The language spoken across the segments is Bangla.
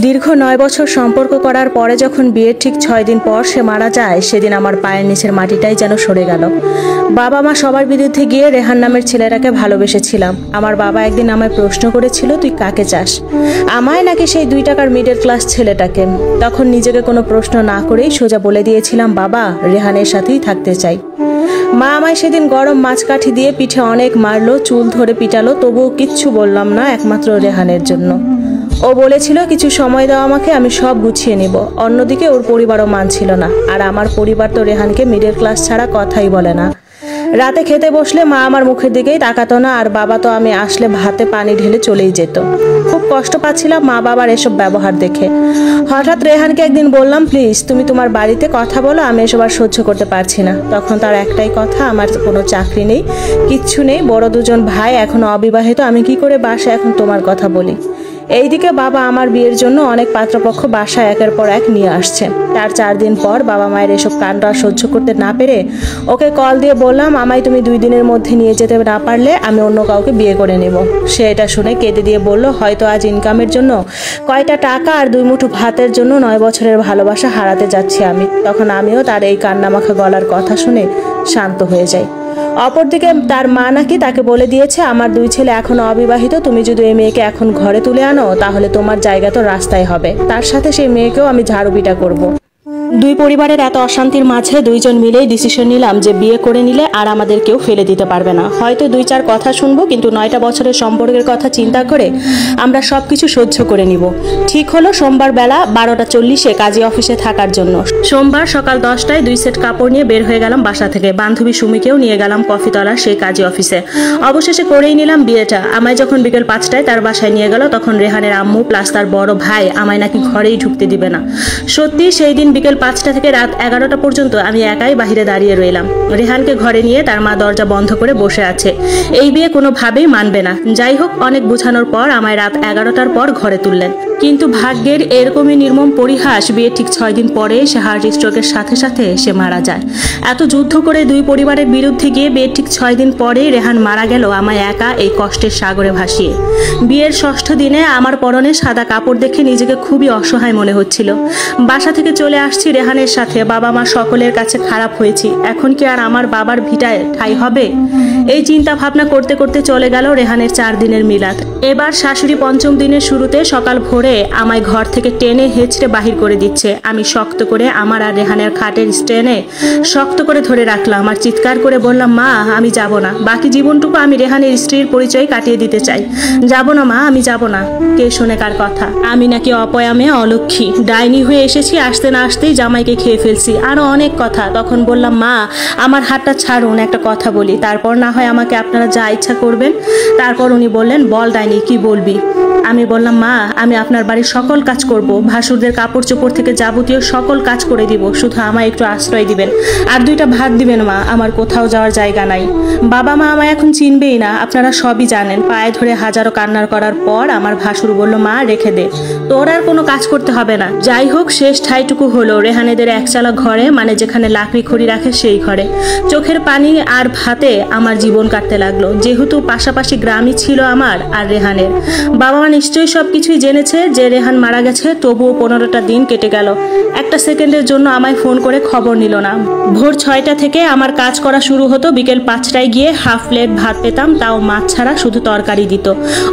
দীর্ঘ 9 বছর সম্পর্ক করার পরে যখন বিয়ের ঠিক 6 দিন পর সে মারা যায়, সেদিন আমার পায়ের নিচের মাটিটাই যেন সরে গেল। বাবা মা সবার বিরুদ্ধে গিয়ে রেহান নামের ছেলেটাকে ভালোবেসেছিলাম। আমার বাবা একদিন আমায় প্রশ্ন করেছিল, তুই কাকে চাস, আমায় নাকি সেই 2 টাকার মিডল ক্লাস ছেলেটাকে? তখন নিজেকে কোনো প্রশ্ন না করেই সোজা বলে দিয়েছিলাম, বাবা, রেহানের সাথেই থাকতে চাই। মা আমায় সেদিন গরম মাছকাঠি দিয়ে পিঠে অনেক মারলো, চুল ধরে পিটালো, তবুও কিচ্ছু বললাম না, একমাত্র রেহানের জন্য। ও বলেছিল কিছু সময় দাও আমাকে, আমি সব গুছিয়ে নিব। অন্যদিকে ওর পরিবারও মানছিল না, আর আমার পরিবার তো রেহানকে মিডল ক্লাস ছাড়া কথাই বলে না। রাতে খেতে বসলে মা আমার মুখের দিকেই তাকাতো না, আর বাবা তো আমি আসলে ভাতে পানি ঢেলে চলেই যেত। খুব কষ্ট পাচ্ছিলাম মা বাবার এসব ব্যবহার দেখে। হঠাৎ রেহানকে একদিন বললাম, প্লিজ তুমি তোমার বাড়িতে কথা বলো, আমি এসব আর সহ্য করতে পারছি না। তখন তার একটাই কথা, আমার কোনো চাকরি নেই, কিচ্ছু নেই, বড় 2জন ভাই, এখনো অবিবাহিত, আমি কি করে বাসায় এখন তোমার কথা বলি? এইদিকে বাবা আমার বিয়ের জন্য অনেক পাত্রপক্ষ বাসায় একের পর এক নিয়ে আসছে। তার 4 দিন পর বাবা মায়ের এসব কাণ্ড আর সহ্য করতে না পেরে ওকে কল দিয়ে বললাম, আমায় তুমি 2 দিনের মধ্যে নিয়ে যেতে না পারলে আমি অন্য কাউকে বিয়ে করে নেব। সে এটা শুনে কেঁদে দিয়ে বলল, হয়তো আজ ইনকামের জন্য কয়টা টাকা আর 2 মুঠো ভাতের জন্য 9 বছরের ভালোবাসা হারাতে যাচ্ছি আমি। তখন আমিও তার এই কান্নামাখা গলার কথা শুনে শান্ত হয়ে যাই। অপরদিকে তার মা নাকি তাকে বলে দিয়েছে, আমার 2 ছেলে এখনো অবিবাহিত, তুমি যদি এই মেয়েকে এখন ঘরে তুলে আনো তাহলে তোমার জায়গা তো রাস্তায় হবে, তার সাথে সেই মেয়েকেও আমি ঝাড়ু পিটা করব। 2 পরিবারের এত অশান্তির মাঝে 2 জন মিলেই ডিসিশন নিলাম যে বিয়ে করে নিলে আর আমাদের কেউ ফেলে দিতে পারবে না। হয়তো 2-4 কথা শুনবো, কিন্তু 9টা বছরের সম্পর্কের কথা চিন্তা করে আমরা সবকিছু সহ্য করে নিব। ঠিক হলো সোমবার বেলা 12:40-এ কাজী অফিসে থাকার জন্য। সোমবার সকাল 10টায় 2 সেট কাপড় নিয়ে বের হয়ে গেলাম বাসা থেকে। বান্ধবী সুমিকেও নিয়ে গেলাম কফিতলার সেই কাজী অফিসে। অবশেষে করেই নিলাম বিয়েটা। আমায় যখন বিকেল 5টায় তার বাসায় নিয়ে গেল, তখন রেহানের আম্মু প্লাস তার বড় ভাই আমায় নাকি ঘরেই ঢুকতে দিবে না। সত্যি সেই দিন বিকেল 5টা থেকে রাত 11টা পর্যন্ত আমি একাই বাহিরে দাঁড়িয়ে রইলাম। রেহানকে ঘরে নিয়ে তার মা দরজা বন্ধ করে বসে আছে। এই বিয়ে কোনোভাবেই মানবে না। যাই হোক, অনেক বোঝানোর পর আমায় রাত 11টার পর ঘরে তুললেন। কিন্তু ভাগ্যের এরকমই নির্মম পরিহাস, বিয়ে ঠিক 6 দিন পরে সে হার্ট স্ট্রোকের সাথে সাথে সে মারা যায়। এত যুদ্ধ করে 2 পরিবারের বিরুদ্ধে গিয়ে বিয়ের ঠিক 6 দিন পরেই রেহান মারা গেল, আমায় একা এই কষ্টের সাগরে ভাসিয়ে। বিয়ের 6ষ্ঠ দিনে আমার পরনে সাদা কাপড় দেখে নিজেকে খুবই অসহায় মনে হচ্ছিল। বাসা থেকে চলে আসছি রেহানের সাথে, বাবা মা সকলের কাছে খারাপ হয়েছি, এখন কি আর আমার বাবার ভিটায় ঠাঁই হবে? এই চিন্তা ভাবনা করতে করতে চলে গেল রেহানের 4 দিনের মিলাদ। এবার শাশুড়ি 5ম দিনের শুরুতে সকাল ভোরে আমায় ঘর থেকে টেনে হেঁচড়ে বাহির করে দিচ্ছে। আমি শক্ত করে আমার আর রেহানের খাটের স্টেনে শক্ত করে ধরে রাখলাম আর চিৎকার করে বললাম, মা, আমি যাব না, বাকি জীবনটুকু আমি রেহানের স্ত্রীর পরিচয় কাটিয়ে দিতে চাই, যাব না মা, আমি যাব না। কে শোনে কার কথা? আমি নাকি অপয়া মেয়ে, অলক্ষী, ডাইনি হয়ে এসেছি, আসতে না আসতেই জামাইকে খেয়ে ফেলছি, আরো অনেক কথা। তখন বললাম, মা, আমার হাতটা ছাড়ুন, একটা কথা বলি, তারপর না হয় আমাকে আপনারা যা ইচ্ছা করবেন। তারপর উনি বললেন, বল ডাইনি, কি বলবি? আমি বললাম, মা, আমি আপনার বাড়ির সকল কাজ করব, ভাসুরদের কাপড় চোপড় থেকে যাবতীয় সকল কাজ করে দিব, শুধু আমায় একটু আশ্রয় দিবেন আর 2টা ভাত দিবেন মা, আমার কোথাও যাওয়ার জায়গা নাই। বাবা মা আমায় এখন চিনবেই না, আপনারা সবই জানেন। পায়ে ধরে হাজারো কান্নার করার পর আমার ভাসুর বলল, মা, রেখে দে, তোর আর কোনো কাজ করতে হবে না। যাই হোক, শেষ ঠাইটুকু হলো রেহানেদের একচালা ঘরে, মানে যেখানে লাকড়ি খড়ি রাখে সেই ঘরে। চোখের পানি আর ভাতে আমার জীবন কাটতে লাগলো, যেহেতু পাশাপাশি গ্রামই ছিল আমার আর রেহানের। বাবা মা নিশ্চয়ই সবকিছুই জেনেছে যে রেহান মারা গেছে, তবুও 15টা দিন কেটে গেল, একটা সেকেন্ডের জন্য আমায় ফোন করে খবর নিল না। ভোর 6টা থেকে আমার কাজ করা শুরু হতো, বিকেল 5টায় গিয়ে হাফ প্লেট ভাত পেতাম, তাও মাছ ছাড়া, শুধু তরকারি দিত।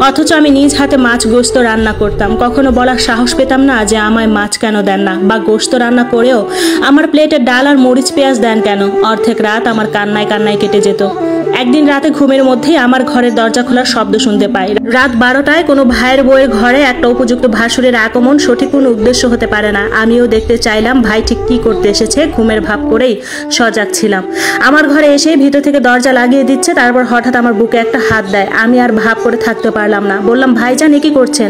অথচ আমি নিজ হাতে মাছ গোস্ত রান্না করতাম। কখনো বলার সাহস পেতাম না যে আমায় মাছ কেন দেন না, বা গোস্ত রান্না করেও আমার প্লেটে ডাল আর মরিচ পেঁয়াজ দেন কেন। অর্ধেক রাত আমার কান্নায় কান্নায় কেটে যেত। একদিন রাতে ঘুমের মধ্যেই আমার ঘরের দরজা খোলার শব্দ শুনতে পাই। রাত 12টায় কোনো ভাইয়ের বউয়ের ঘরে একটা উপযুক্ত ভাসুরের আগমন সঠিক কোনো উদ্দেশ্য হতে পারে না। আমিও দেখতে চাইলাম ভাই ঠিক কি করতে এসেছে, ঘুমের ভাব করেই সজাগ ছিলাম। আমার ঘরে এসে ভিতর থেকে দরজা লাগিয়ে দিচ্ছে, তারপর হঠাৎ আমার বুকে একটা হাত দেয়। আমি আর ভাব করে থাকতে পারলাম না, বললাম, ভাইজান, কি করছেন?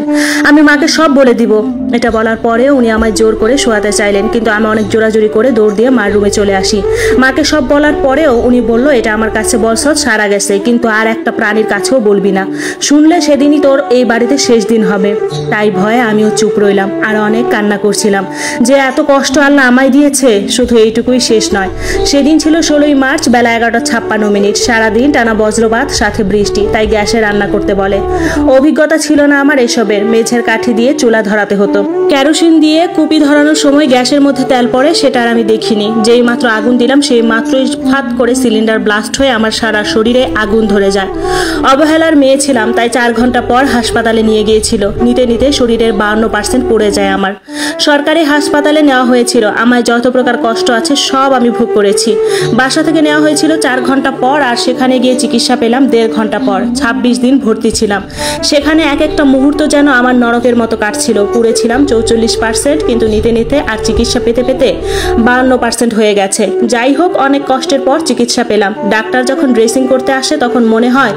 আমি মাকে সব বলে দিব। এটা বলার পরেও উনি আমায় জোর করে শোয়াতে চাইলেন, কিন্তু আমি অনেক জোরাজুরি করে দৌড় দিয়ে মার রুমে চলে আসি। মাকে সব বলার পরেও উনি বলল, এটা আমার কাছে বলছ সারা গেছে, কিন্তু আর একটা প্রাণীর কাছেও বলবি না, শুনলে সেদিনই তোর এই বাড়িতে শেষ দিন হবে। তাই ভয়ে আমিও চুপ রইলাম আর অনেক কান্না করছিলাম যে এত কষ্ট আল্লাহ আমায় দিয়েছে। শুধু এইটুকুই শেষ নয়, সেদিন ছিল 16ই মার্চ, বেলা 11:56। সারাদিন টানা বজ্রপাত, সাথে বৃষ্টি, তাই গ্যাসে রান্না করতে বলে। অভিজ্ঞতা ছিল না আমার এসবের। মেঝের কাঠি দিয়ে চুলা ধরাতে হতো। কেরোসিন দিয়ে কুপি ধরানোর সময় গ্যাসের মধ্যে তেল পড়ে সেটা আর আমি দেখিনি। যেই মাত্র আগুন দিলাম সেই মাত্রই ফাত করে সিলিন্ডার ব্লাস্ট হয়ে আমার সারা শরীরে আগুন ধরে যায়। অবহেলার মেয়ে ছিলাম, তাই 4 ঘন্টা পর হাসপাতালে নিয়ে গিয়েছিল। নিতে নিতে শরীরের 52% পড়ে যায় আমার। সরকারি হাসপাতালে নেওয়া হয়েছিল। আমায় যত প্রকার কষ্ট আছে সব আমি ভোগ করেছি। বাসা থেকে নেওয়া হয়েছিল 4 ঘন্টা পর, আর সেখানে গিয়ে চিকিৎসা পেলাম 1.5 ঘন্টা পর। 26 দিন ভর্তি ছিলাম। সেখানে এক একটা মুহূর্ত যেন আমার নরকের মতো কাটছিল। পুড়েছিলাম 44%, কিন্তু নিতে নিতে আর চিকিৎসা পেতে পেতে 52% হয়ে গেছে। যাই হোক, অনেক কষ্টের পর চিকিৎসা পেলাম। ডাক্তার যখন ড্রেসিং করতে আসে তখন মনে হয়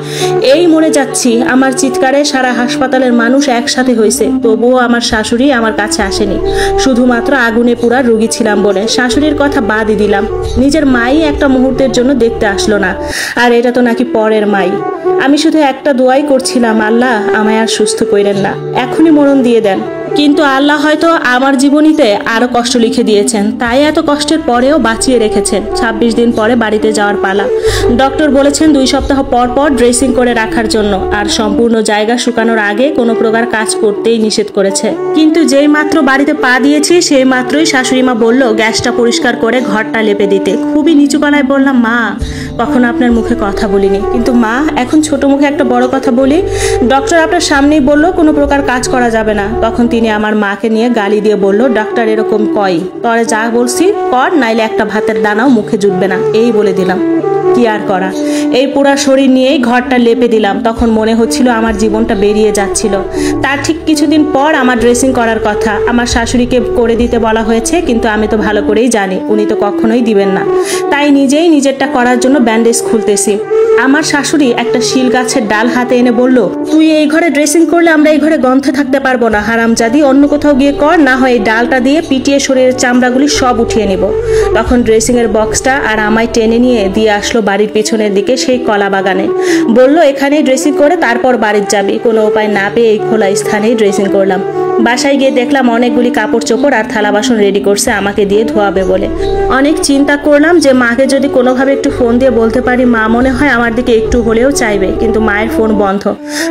এই মরে যাচ্ছি। আমার চিৎকারে সারা হাসপাতালের মানুষ একসাথে হয়েছে, তবুও আমার শাশুড়ি আমার কাছে আসেনি। শুধুমাত্র আগুনে পুরা রোগী ছিলাম বলে। শাশুড়ির কথা বাদই দিলাম, নিজের মাই একটা মুহূর্তের জন্য দেখতে আসলো না, আর এটা তো নাকি পরের মাই। আমি শুধু একটা দোয়াই করছিলাম, আল্লাহ আমায় আর সুস্থ কইরেন না, এখনই মরণ দিয়ে দেন। কিন্তু আল্লাহ হয়তো আমার জীবনীতে আরো কষ্ট লিখে দিয়েছেন, তাই এত কষ্টের পরেও বাঁচিয়ে রেখেছেন। 26 দিন পরে বাড়িতে যাওয়ার পালা। ডক্টর বলেছেন 2 সপ্তাহ পর পর ড্রেসিং করে রাখার জন্য, আর সম্পূর্ণ জায়গা শুকানোর আগে কোনো প্রকার কাজ করতেই নিষেধ করেছে। কিন্তু যেই মাত্র বাড়িতে পা দিয়েছি সেই মাত্রই শাশুড়ি মা বলল গ্যাসটা পরিষ্কার করে ঘরটা লেপে দিতে। খুবই নিচু গলায় বললাম, মা কখনো আপনার মুখে কথা বলিনি, কিন্তু মা এখন ছোট মুখে একটা বড় কথা বলি। ডক্টর আপনার সামনেই বলল কোনো প্রকার কাজ করা যাবে না। তখন তিনি আমার মাকে নিয়ে গালি দিয়ে বলল, ডাক্তার এরকম কয়, তরে যা বলছি কর, নাইলে একটা ভাতের দানাও মুখে জুটবে না, এই বলে দিলাম। কি আর করা, এই পুরা শরীর নিয়েই ঘরটা লেপে দিলাম। তখন মনে হচ্ছিল আমার জীবনটা বেরিয়ে যাচ্ছিল। তার ঠিক কিছুদিন পর আমার ড্রেসিং করার কথা। আমার শাশুড়িকে করে দিতে বলা হয়েছে, কিন্তু আমি তো ভালো করেই জানি উনি তো কখনোই দিবেন না, তাই নিজেই নিজেরটা করার জন্য ব্যান্ডেজ খুলতেছি। আমার শাশুড়ি একটা শিল গাছের ডাল হাতে এনে বলল, তুই এই ঘরে ড্রেসিং করলে আমরা এই ঘরে গন্ধে থাকতে পারবো না, হারামজাদি, অন্য কোথাও গিয়ে কর, না হয় এই ডালটা দিয়ে পিটিয়ে শরীরের চামড়াগুলি সব উঠিয়ে নিব। তখন ড্রেসিং এর বক্সটা আর আমায় টেনে নিয়ে দিয়ে আসলো বাড়ির পিছনের দিকে সেই কলা বাগানে। বলল এখানেই ড্রেসিং করে তারপর বাড়ির যাবি। কোনো উপায় না পেয়ে এই খোলা স্থানেই ড্রেসিং করলাম। বাসায় গিয়ে দেখলাম অনেকগুলি কাপড় চোপড় আর থালা বাসন রেডি করছে আমাকে দিয়ে ধোয়াবে বলে। অনেক চিন্তা করলাম যে মাকে যদি কোনোভাবে একটু ফোন দিয়ে বলতে পারি, মা মনে হয় আমার দিকে একটু হলেও চাইবে, কিন্তু মায়ের ফোন বন্ধ।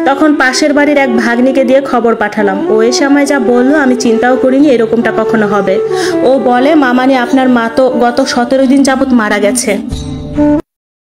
তখন পাশের বাড়ির এক ভাগ্নিকে দিয়ে খবর পাঠালাম। ও এসে আমায় যা বললো আমি চিন্তাও করিনি এরকমটা কখনো হবে। ও বলে, মামানি আপনার মা তো গত 17 দিন যাবত মারা গেছে।